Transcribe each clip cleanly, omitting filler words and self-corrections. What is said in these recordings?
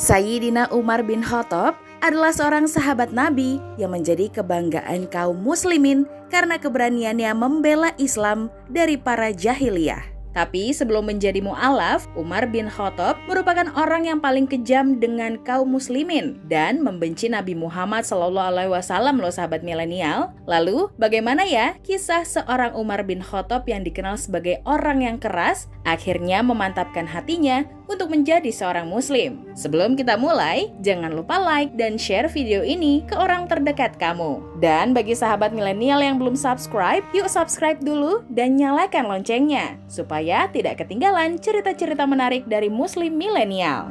Sayyidina Umar bin Khattab adalah seorang sahabat Nabi yang menjadi kebanggaan kaum muslimin karena keberaniannya membela Islam dari para jahiliyah. Tapi sebelum menjadi mu'alaf, Umar bin Khattab merupakan orang yang paling kejam dengan kaum muslimin dan membenci Nabi Muhammad SAW loh sahabat milenial. Lalu bagaimana ya kisah seorang Umar bin Khattab yang dikenal sebagai orang yang keras akhirnya memantapkan hatinya untuk menjadi seorang muslim? Sebelum kita mulai, jangan lupa like dan share video ini ke orang terdekat kamu. Dan bagi sahabat milenial yang belum subscribe, yuk subscribe dulu dan nyalakan loncengnya supaya tidak ketinggalan cerita-cerita menarik dari muslim milenial.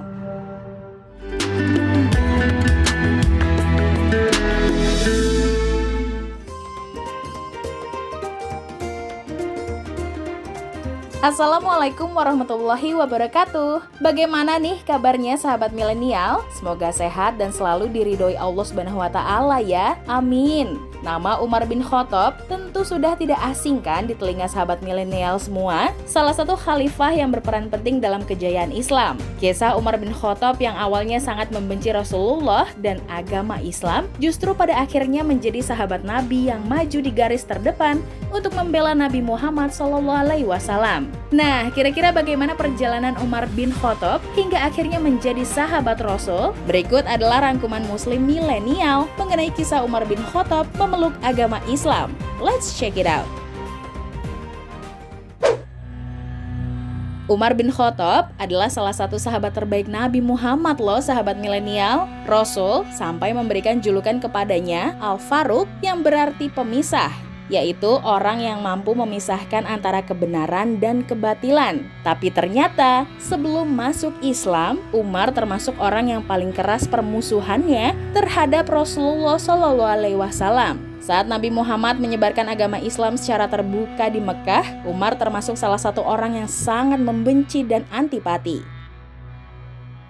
Assalamualaikum warahmatullahi wabarakatuh. Bagaimana nih kabarnya sahabat milenial? Semoga sehat dan selalu diridhoi Allah Subhanahu wa taala ya. Amin. Nama Umar bin Khattab tentu sudah tidak asing kan di telinga sahabat milenial semua. Salah satu khalifah yang berperan penting dalam kejayaan Islam. Kisah Umar bin Khattab yang awalnya sangat membenci Rasulullah dan agama Islam justru pada akhirnya menjadi sahabat Nabi yang maju di garis terdepan untuk membela Nabi Muhammad SAW. Nah, kira-kira bagaimana perjalanan Umar bin Khattab hingga akhirnya menjadi sahabat Rasul? Berikut adalah rangkuman muslim milenial mengenai kisah Umar bin Khattab memeluk agama Islam. Let's check it out. Umar bin Khattab adalah salah satu sahabat terbaik Nabi Muhammad loh sahabat milenial. Rasul sampai memberikan julukan kepadanya Al-Faruq yang berarti pemisah, yaitu orang yang mampu memisahkan antara kebenaran dan kebatilan. Tapi ternyata sebelum masuk Islam, Umar termasuk orang yang paling keras permusuhannya terhadap Rasulullah SAW. Saat Nabi Muhammad menyebarkan agama Islam secara terbuka di Mekah, Umar termasuk salah satu orang yang sangat membenci dan antipati.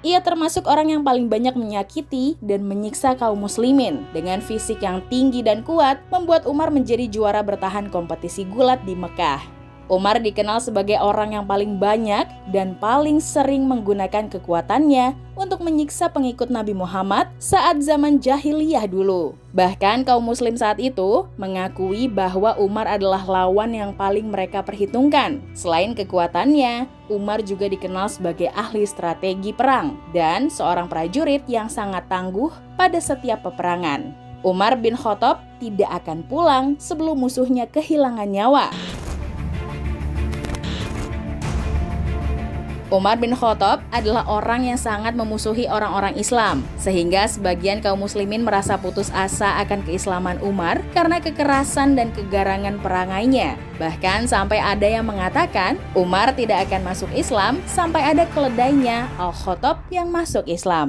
Ia termasuk orang yang paling banyak menyakiti dan menyiksa kaum muslimin. Dengan fisik yang tinggi dan kuat, membuat Umar menjadi juara bertahan kompetisi gulat di Mekah. Umar dikenal sebagai orang yang paling banyak dan paling sering menggunakan kekuatannya untuk menyiksa pengikut Nabi Muhammad saat zaman jahiliyah dulu. Bahkan kaum muslim saat itu mengakui bahwa Umar adalah lawan yang paling mereka perhitungkan. Selain kekuatannya, Umar juga dikenal sebagai ahli strategi perang dan seorang prajurit yang sangat tangguh pada setiap peperangan. Umar bin Khattab tidak akan pulang sebelum musuhnya kehilangan nyawa. Umar bin Khattab adalah orang yang sangat memusuhi orang-orang Islam, sehingga sebagian kaum muslimin merasa putus asa akan keislaman Umar karena kekerasan dan kegarangan perangainya. Bahkan sampai ada yang mengatakan Umar tidak akan masuk Islam sampai ada keledainya Al-Khattab yang masuk Islam.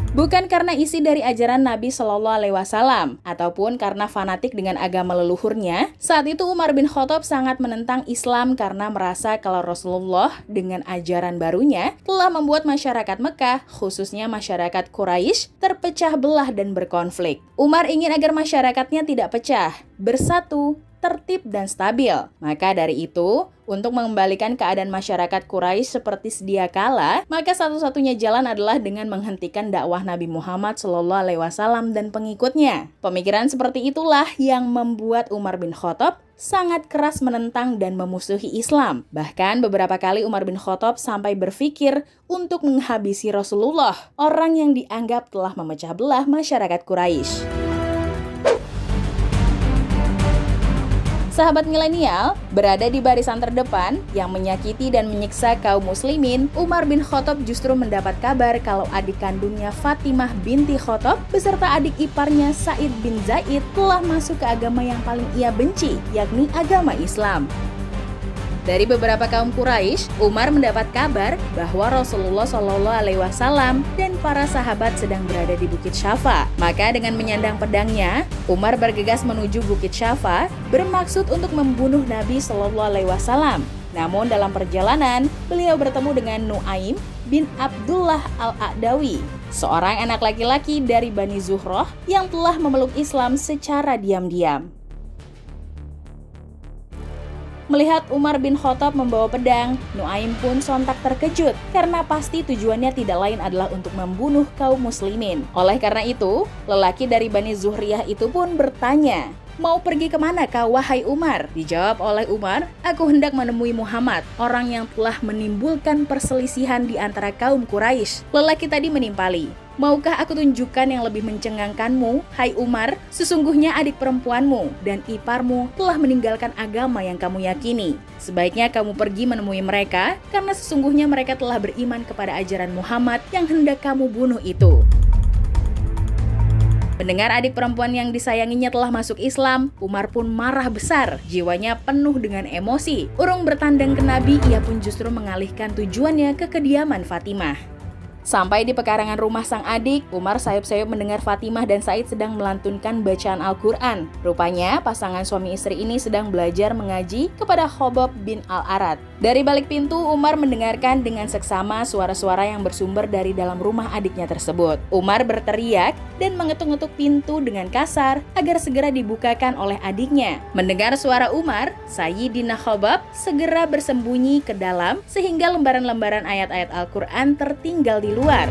Bukan karena isi dari ajaran Nabi SAW ataupun karena fanatik dengan agama leluhurnya. Saat itu Umar bin Khattab sangat menentang Islam karena merasa kalau Rasulullah dengan ajaran barunya telah membuat masyarakat Mekah, khususnya masyarakat Quraisy, terpecah belah dan berkonflik. Umar ingin agar masyarakatnya tidak pecah, bersatu, tertib dan stabil. Maka dari itu, untuk mengembalikan keadaan masyarakat Quraisy seperti sedia kala, maka satu-satunya jalan adalah dengan menghentikan dakwah Nabi Muhammad SAW dan pengikutnya. Pemikiran seperti itulah yang membuat Umar bin Khattab sangat keras menentang dan memusuhi Islam. Bahkan beberapa kali Umar bin Khattab sampai berpikir untuk menghabisi Rasulullah, orang yang dianggap telah memecah belah masyarakat Quraisy. Sahabat milenial, berada di barisan terdepan yang menyakiti dan menyiksa kaum muslimin, Umar bin Khattab justru mendapat kabar kalau adik kandungnya Fatimah binti Khattab beserta adik iparnya Sa'id bin Zaid telah masuk ke agama yang paling ia benci, yakni agama Islam. Dari beberapa kaum Quraisy, Umar mendapat kabar bahwa Rasulullah SAW dan para sahabat sedang berada di Bukit Syafa. Maka dengan menyandang pedangnya, Umar bergegas menuju Bukit Syafa bermaksud untuk membunuh Nabi SAW. Namun dalam perjalanan, beliau bertemu dengan Nuaim bin Abdullah al-A'dawi, seorang anak laki-laki dari Bani Zuhrah yang telah memeluk Islam secara diam-diam. Melihat Umar bin Khattab membawa pedang, Nuaim pun sontak terkejut karena pasti tujuannya tidak lain adalah untuk membunuh kaum muslimin. Oleh karena itu, lelaki dari Bani Zuhriyah itu pun bertanya, "Mau pergi kemana kau, wahai Umar?" Dijawab oleh Umar, "Aku hendak menemui Muhammad, orang yang telah menimbulkan perselisihan di antara kaum Quraisy." Lelaki tadi menimpali, "Maukah aku tunjukkan yang lebih mencengangkanmu, hai Umar? Sesungguhnya adik perempuanmu dan iparmu telah meninggalkan agama yang kamu yakini. Sebaiknya kamu pergi menemui mereka, karena sesungguhnya mereka telah beriman kepada ajaran Muhammad yang hendak kamu bunuh itu." Mendengar adik perempuan yang disayanginya telah masuk Islam, Umar pun marah besar, jiwanya penuh dengan emosi. Urung bertandang ke Nabi, ia pun justru mengalihkan tujuannya ke kediaman Fatimah. Sampai di pekarangan rumah sang adik, Umar sayup-sayup mendengar Fatimah dan Said sedang melantunkan bacaan Al-Quran. Rupanya, pasangan suami istri ini sedang belajar mengaji kepada Khabbab bin Al-Arat. Dari balik pintu, Umar mendengarkan dengan seksama suara-suara yang bersumber dari dalam rumah adiknya tersebut. Umar berteriak dan mengetuk-ngetuk pintu dengan kasar agar segera dibukakan oleh adiknya. Mendengar suara Umar, Sayyidina Khabbab segera bersembunyi ke dalam sehingga lembaran-lembaran ayat-ayat Al-Quran tertinggal di luar.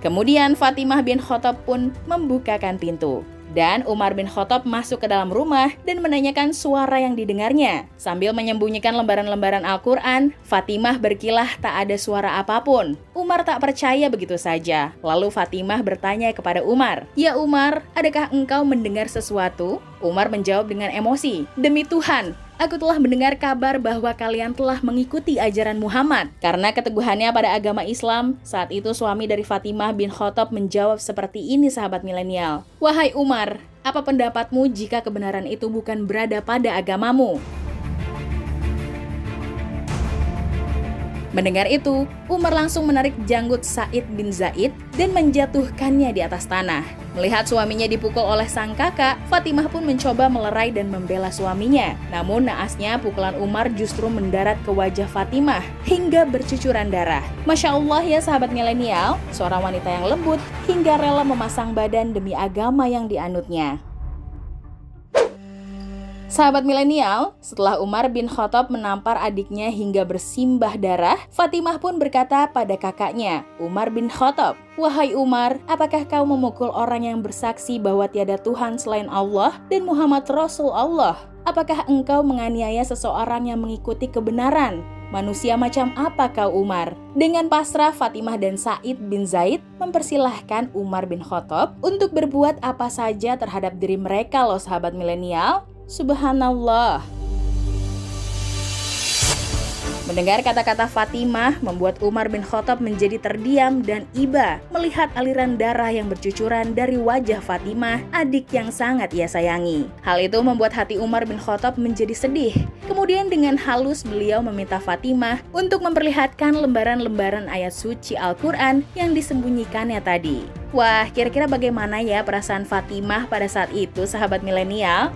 Kemudian Fatimah bin Khattab pun membukakan pintu. Dan Umar bin Khattab masuk ke dalam rumah dan menanyakan suara yang didengarnya. Sambil menyembunyikan lembaran-lembaran Al-Quran, Fatimah berkilah tak ada suara apapun. Umar tak percaya begitu saja. Lalu Fatimah bertanya kepada Umar, "Ya Umar, adakah engkau mendengar sesuatu?" Umar menjawab dengan emosi, "Demi Tuhan, aku telah mendengar kabar bahwa kalian telah mengikuti ajaran Muhammad." Karena keteguhannya pada agama Islam, saat itu suami dari Fatimah bin Khattab menjawab seperti ini, sahabat milenial, "Wahai Umar, apa pendapatmu jika kebenaran itu bukan berada pada agamamu?" Mendengar itu, Umar langsung menarik janggut Sa'id bin Zaid dan menjatuhkannya di atas tanah. Melihat suaminya dipukul oleh sang kakak, Fatimah pun mencoba melerai dan membela suaminya. Namun naasnya pukulan Umar justru mendarat ke wajah Fatimah hingga bercucuran darah. Masya Allah ya sahabat milenial, seorang wanita yang lembut hingga rela memasang badan demi agama yang dianutnya. Sahabat milenial, setelah Umar bin Khattab menampar adiknya hingga bersimbah darah, Fatimah pun berkata pada kakaknya, Umar bin Khattab, "Wahai Umar, apakah kau memukul orang yang bersaksi bahwa tiada Tuhan selain Allah dan Muhammad Rasul Allah? Apakah engkau menganiaya seseorang yang mengikuti kebenaran? Manusia macam apa kau Umar?" Dengan pasrah, Fatimah dan Sa'id bin Zaid mempersilahkan Umar bin Khattab untuk berbuat apa saja terhadap diri mereka loh sahabat milenial. Subhanallah. Mendengar kata-kata Fatimah membuat Umar bin Khattab menjadi terdiam dan iba melihat aliran darah yang bercucuran dari wajah Fatimah, adik yang sangat ia sayangi. Hal itu membuat hati Umar bin Khattab menjadi sedih. Kemudian dengan halus beliau meminta Fatimah untuk memperlihatkan lembaran-lembaran ayat suci Al-Quran yang disembunyikannya tadi. Wah, kira-kira bagaimana ya perasaan Fatimah pada saat itu sahabat milenial?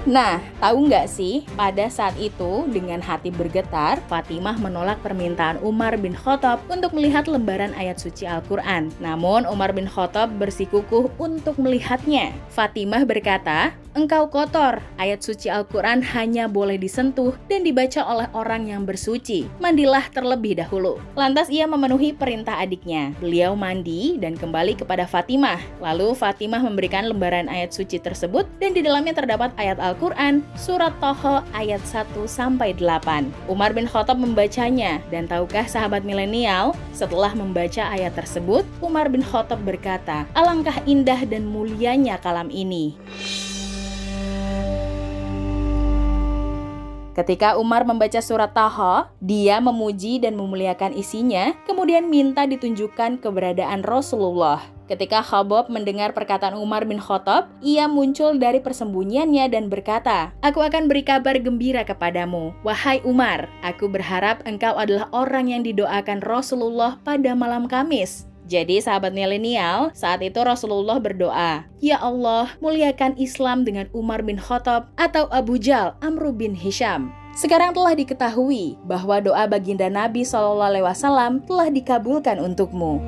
Nah, tahu nggak sih, pada saat itu dengan hati bergetar, Fatimah menolak permintaan Umar bin Khattab untuk melihat lembaran ayat suci Al-Quran. Namun Umar bin Khattab bersikukuh untuk melihatnya. Fatimah berkata, "Engkau kotor, ayat suci Al-Quran hanya boleh disentuh dan dibaca oleh orang yang bersuci. Mandilah terlebih dahulu." Lantas ia memenuhi perintah adiknya. Beliau mandi dan kembali kepada Fatimah. Lalu Fatimah memberikan lembaran ayat suci tersebut dan di dalamnya terdapat ayat Al-Quran, surat Thaha ayat 1-8. Umar bin Khattab membacanya dan tahukah sahabat milenial, setelah membaca ayat tersebut, Umar bin Khattab berkata, "Alangkah indah dan mulianya kalam ini." Ketika Umar membaca surat Thaha, dia memuji dan memuliakan isinya, kemudian minta ditunjukkan keberadaan Rasulullah. Ketika Khabbab mendengar perkataan Umar bin Khattab, ia muncul dari persembunyiannya dan berkata, "Aku akan beri kabar gembira kepadamu, wahai Umar. Aku berharap engkau adalah orang yang didoakan Rasulullah pada malam Kamis." Jadi sahabat milenial, saat itu Rasulullah berdoa, "Ya Allah, muliakan Islam dengan Umar bin Khattab atau Abu Jal Amr bin Hisham." Sekarang telah diketahui bahwa doa baginda Nabi SAW telah dikabulkan untukmu.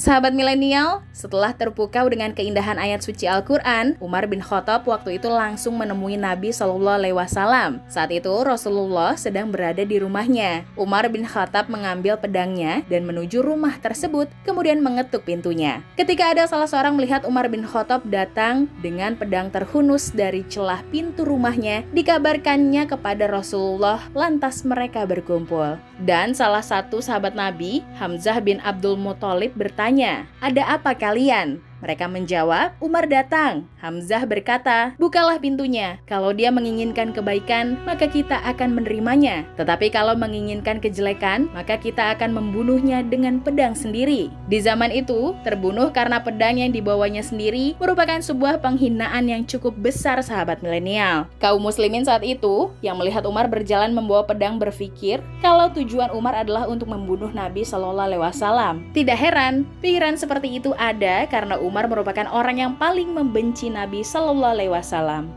Sahabat milenial, setelah terpukau dengan keindahan ayat suci Al-Quran, Umar bin Khattab waktu itu langsung menemui Nabi Shallallahu Alaihi Wasallam. Saat itu Rasulullah sedang berada di rumahnya. Umar bin Khattab mengambil pedangnya dan menuju rumah tersebut, kemudian mengetuk pintunya. Ketika ada salah seorang melihat Umar bin Khattab datang dengan pedang terhunus dari celah pintu rumahnya, dikabarkannya kepada Rasulullah, lantas mereka berkumpul. Dan salah satu sahabat Nabi, Hamzah bin Abdul Muthalib bertanya, "Ada apa kalian?" Mereka menjawab, "Umar datang." Hamzah berkata, "Bukalah pintunya. Kalau dia menginginkan kebaikan, maka kita akan menerimanya. Tetapi kalau menginginkan kejelekan, maka kita akan membunuhnya dengan pedang sendiri." Di zaman itu, terbunuh karena pedang yang dibawanya sendiri merupakan sebuah penghinaan yang cukup besar, sahabat milenial. Kaum muslimin saat itu yang melihat Umar berjalan membawa pedang berpikir kalau tujuan Umar adalah untuk membunuh Nabi Shallallahu Alaihi Wasallam. Tidak heran, pikiran seperti itu ada karena Umar merupakan orang yang paling membenci Nabi Shallallahu Alaihi Wasallam.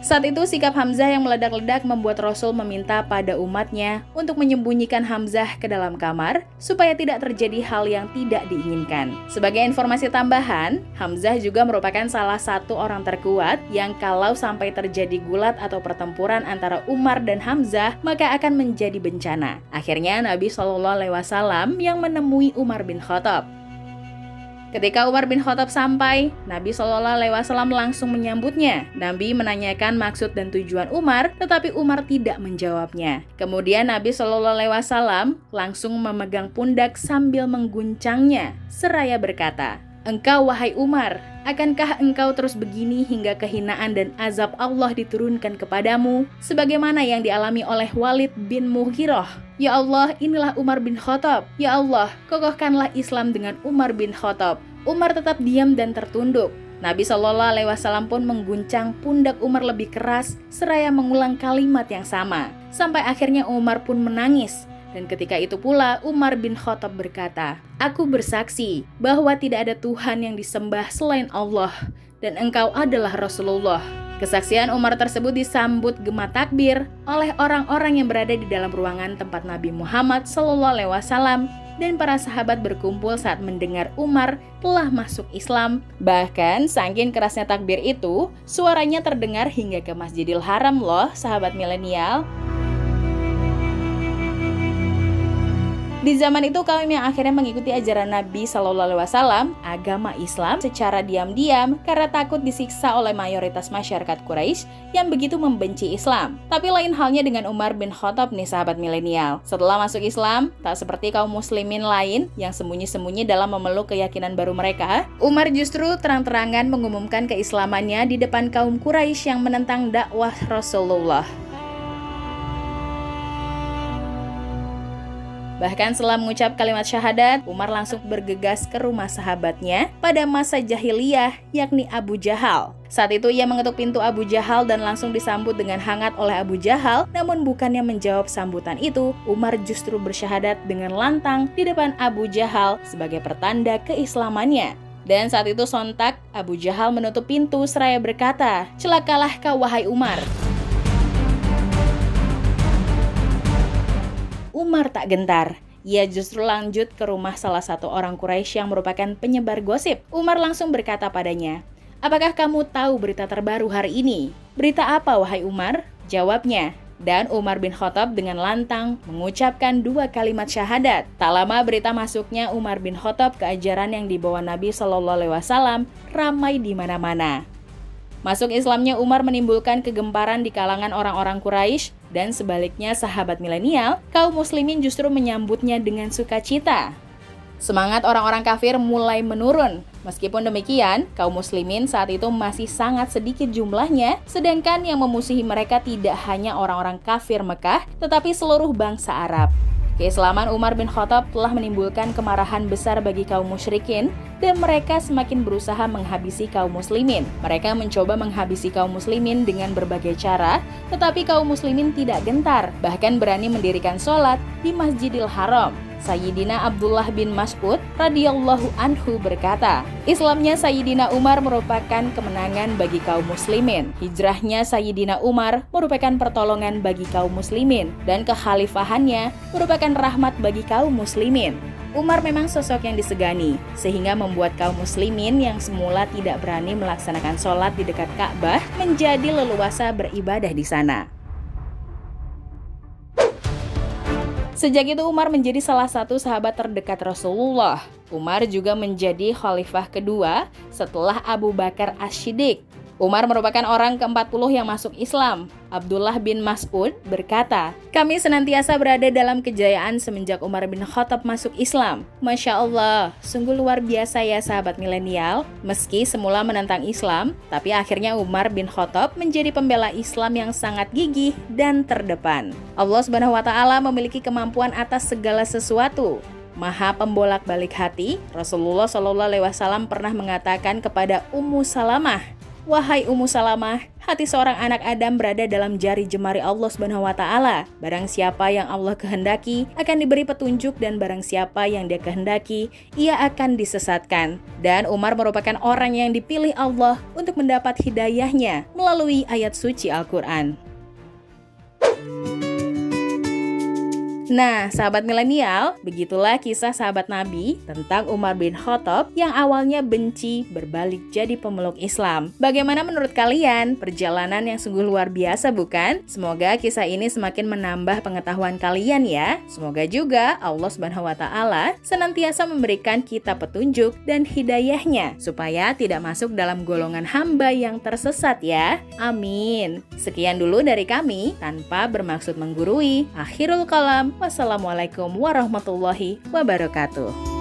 Saat itu sikap Hamzah yang meledak-ledak membuat Rasul meminta pada umatnya untuk menyembunyikan Hamzah ke dalam kamar supaya tidak terjadi hal yang tidak diinginkan. Sebagai informasi tambahan, Hamzah juga merupakan salah satu orang terkuat yang kalau sampai terjadi gulat atau pertempuran antara Umar dan Hamzah maka akan menjadi bencana. Akhirnya Nabi Shallallahu Alaihi Wasallam yang menemui Umar bin Khattab. Ketika Umar bin Khattab sampai, Nabi Shallallahu Alaihi Wasallam langsung menyambutnya. Nabi menanyakan maksud dan tujuan Umar, tetapi Umar tidak menjawabnya. Kemudian Nabi Shallallahu Alaihi Wasallam langsung memegang pundak sambil mengguncangnya, seraya berkata, "Engkau wahai Umar, akankah engkau terus begini hingga kehinaan dan azab Allah diturunkan kepadamu, sebagaimana yang dialami oleh Walid bin Mughirah? Ya Allah, inilah Umar bin Khattab. Ya Allah, kokohkanlah Islam dengan Umar bin Khattab." Umar tetap diam dan tertunduk. Nabi Shallallahu Alaihi Wasallam pun mengguncang pundak Umar lebih keras, seraya mengulang kalimat yang sama. Sampai akhirnya Umar pun menangis. Dan ketika itu pula Umar bin Khattab berkata, "Aku bersaksi bahwa tidak ada Tuhan yang disembah selain Allah, dan engkau adalah Rasulullah." Kesaksian Umar tersebut disambut gema takbir oleh orang-orang yang berada di dalam ruangan tempat Nabi Muhammad SAW, dan para sahabat berkumpul saat mendengar Umar telah masuk Islam. Bahkan saking kerasnya takbir itu, suaranya terdengar hingga ke Masjidil Haram loh, sahabat milenial. Di zaman itu kaum yang akhirnya mengikuti ajaran Nabi Shallallahu Alaihi Wasallam, agama Islam, secara diam-diam karena takut disiksa oleh mayoritas masyarakat Quraisy yang begitu membenci Islam. Tapi lain halnya dengan Umar bin Khattab nih, sahabat milenial. Setelah masuk Islam, tak seperti kaum muslimin lain yang sembunyi-sembunyi dalam memeluk keyakinan baru mereka, Umar justru terang-terangan mengumumkan keislamannya di depan kaum Quraisy yang menentang dakwah Rasulullah. Bahkan setelah mengucap kalimat syahadat, Umar langsung bergegas ke rumah sahabatnya pada masa jahiliyah, yakni Abu Jahal. Saat itu ia mengetuk pintu Abu Jahal dan langsung disambut dengan hangat oleh Abu Jahal. Namun bukannya menjawab sambutan itu, Umar justru bersyahadat dengan lantang di depan Abu Jahal sebagai pertanda keislamannya. Dan saat itu sontak Abu Jahal menutup pintu seraya berkata, "Celakalah kau wahai Umar." Umar tak gentar. Ia justru lanjut ke rumah salah satu orang Quraisy yang merupakan penyebar gosip. Umar langsung berkata padanya, "Apakah kamu tahu berita terbaru hari ini?" "Berita apa, wahai Umar?" jawabnya. Dan Umar bin Khattab dengan lantang mengucapkan 2 kalimat syahadat. Tak lama berita masuknya Umar bin Khattab ke ajaran yang dibawa Nabi Shallallahu Alaihi Wasallam ramai di mana-mana. Masuk Islamnya Umar menimbulkan kegemparan di kalangan orang-orang Quraisy, dan sebaliknya sahabat milenial, kaum muslimin justru menyambutnya dengan sukacita. Semangat orang-orang kafir mulai menurun. Meskipun demikian, kaum muslimin saat itu masih sangat sedikit jumlahnya, sedangkan yang memusuhi mereka tidak hanya orang-orang kafir Mekah, tetapi seluruh bangsa Arab. Keislaman Umar bin Khattab telah menimbulkan kemarahan besar bagi kaum musyrikin, dan mereka semakin berusaha menghabisi kaum muslimin. Mereka mencoba menghabisi kaum muslimin dengan berbagai cara, tetapi kaum muslimin tidak gentar, bahkan berani mendirikan sholat di Masjidil Haram. Sayyidina Abdullah bin Mas'ud radhiyallahu anhu berkata, Islamnya Sayyidina Umar merupakan kemenangan bagi kaum muslimin. Hijrahnya Sayyidina Umar merupakan pertolongan bagi kaum muslimin, dan kekhalifahannya merupakan rahmat bagi kaum muslimin. Umar memang sosok yang disegani, sehingga membuat kaum muslimin yang semula tidak berani melaksanakan sholat di dekat Ka'bah menjadi leluasa beribadah di sana. Sejak itu Umar menjadi salah satu sahabat terdekat Rasulullah. Umar juga menjadi khalifah kedua setelah Abu Bakar As-Siddiq. Umar merupakan orang ke-40 yang masuk Islam. Abdullah bin Mas'ud berkata, "Kami senantiasa berada dalam kejayaan semenjak Umar bin Khattab masuk Islam." Masya Allah, sungguh luar biasa ya sahabat milenial. Meski semula menentang Islam, tapi akhirnya Umar bin Khattab menjadi pembela Islam yang sangat gigih dan terdepan. Allah Subhanahu wa Ta'ala memiliki kemampuan atas segala sesuatu. Maha pembolak-balik hati. Rasulullah SAW pernah mengatakan kepada Ummu Salamah, "Wahai Ummu Salamah, hati seorang anak Adam berada dalam jari jemari Allah Subhanahu wa Ta'ala. Barang siapa yang Allah kehendaki akan diberi petunjuk, dan barang siapa yang Dia kehendaki, ia akan disesatkan." Dan Umar merupakan orang yang dipilih Allah untuk mendapat hidayahnya melalui ayat suci Al-Quran. Nah, sahabat milenial, begitulah kisah sahabat Nabi tentang Umar bin Khattab yang awalnya benci berbalik jadi pemeluk Islam. Bagaimana menurut kalian? Perjalanan yang sungguh luar biasa, bukan? Semoga kisah ini semakin menambah pengetahuan kalian ya. Semoga juga Allah Subhanahu wa Ta'ala senantiasa memberikan kita petunjuk dan hidayahnya supaya tidak masuk dalam golongan hamba yang tersesat ya. Amin. Sekian dulu dari kami, tanpa bermaksud menggurui. Akhirul kalam. Wassalamualaikum warahmatullahi wabarakatuh.